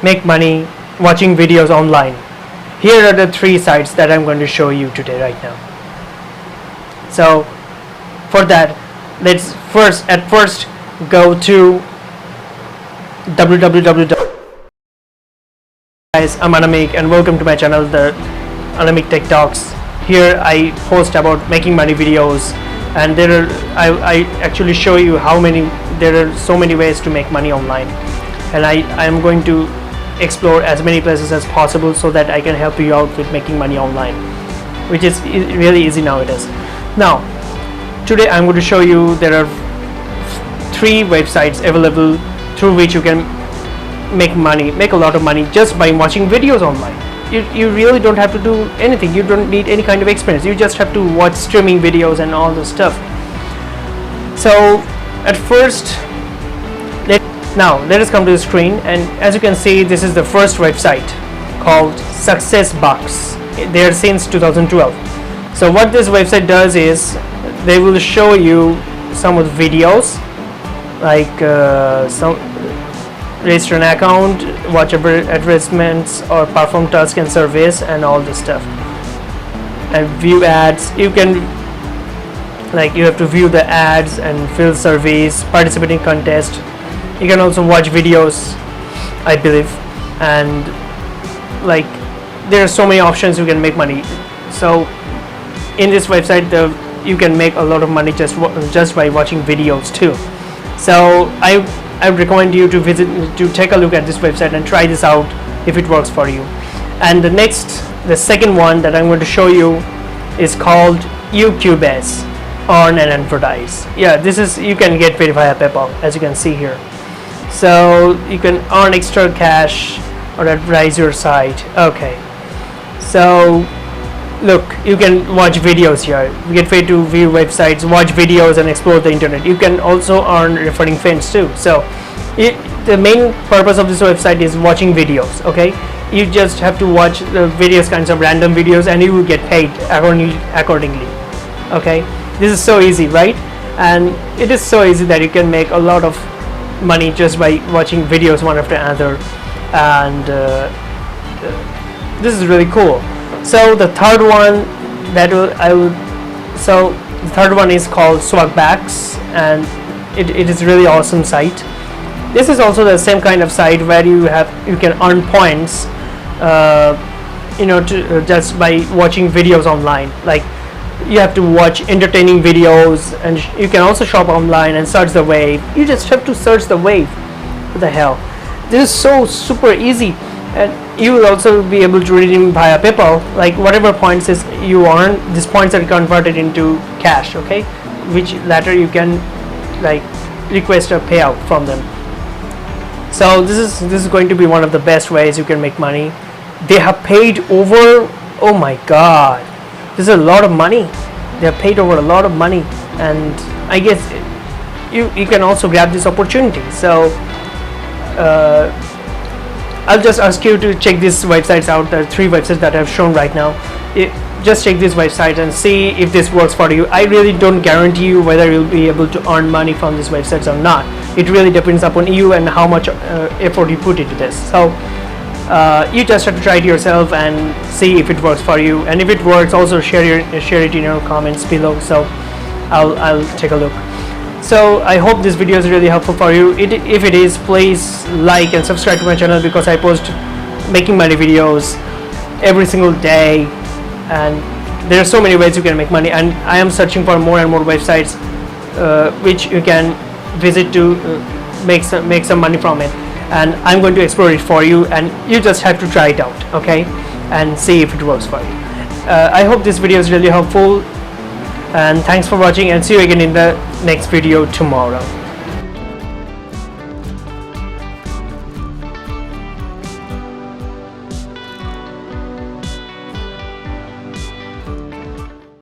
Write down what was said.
make money watching videos online. Here are the 3 sites that I'm going to show you today right now. So for that, let's first go to www. Guys, I'm Anamik and welcome to my channel, the Anamik Tech Talks. Here I post about making money videos, and I actually show you there are so many ways to make money online, and I am going to explore as many places as possible so that I can help you out with making money online, which is really easy nowadays. Now today I'm going to show you there are 3 websites available through which you can make a lot of money just by watching videos online. You really don't have to do anything. You don't need any kind of experience. You just have to watch streaming videos and all the stuff. So at first, let us come to the screen, and as you can see, this is the first website called SuccessBucks. They are since 2012. So what this website does is they will show you some of the videos, like register an account, watch advertisements, or perform tasks and surveys, and all this stuff, and view ads. You have to view the ads and fill surveys, participate in contests. You can also watch videos, I believe, and there are so many options you can make money. So in this website you can make a lot of money just by watching videos too. So I would recommend you to take a look at this website and try this out if it works for you. And the second one that I'm going to show you is called Ucubase, earn and advertise. Yeah, you can get paid via PayPal, as you can see here. So you can earn extra cash or advertise your site. Okay, so look, you can watch videos here. You get paid to view websites, watch videos, and explore the internet. You can also earn referring friends too. So the main purpose of this website is watching videos. Okay, you just have to watch the various kinds of random videos and you will get paid accordingly. Okay, this is so easy, right? And it is so easy that you can make a lot of money just by watching videos one after another, and this is really cool. So the third one is called Swagbucks, and it is really awesome site. This is also the same kind of site where you can earn points, just by watching videos online. Like, you have to watch entertaining videos, and you can also shop online and search the wave. You just have to search the wave. What the hell? This is so super easy. And you will also be able to redeem via PayPal. Like, whatever points you earn, these points are converted into cash. Okay, which later you can request a payout from them. So this is going to be one of the best ways you can make money. They have paid over, oh my god, this is a lot of money. They have paid over a lot of money, and I guess you can also grab this opportunity. So I'll just ask you to check these websites out. There are 3 websites that I've shown right now. Just check this website and see if this works for you. I really don't guarantee you whether you'll be able to earn money from these websites or not. It really depends upon you and how much effort you put into this. So you just have to try it yourself and see if it works for you. And if it works, also share it in your comments below. So I'll take a look. So I hope this video is really helpful for you. If it is, please like and subscribe to my channel, because I post making money videos every single day, and there are so many ways you can make money, and I am searching for more and more websites which you can visit to make some money from it, and I'm going to explore it for you, and you just have to try it out, okay, and see if it works for you. I hope this video is really helpful, and thanks for watching, and see you again in the next video tomorrow.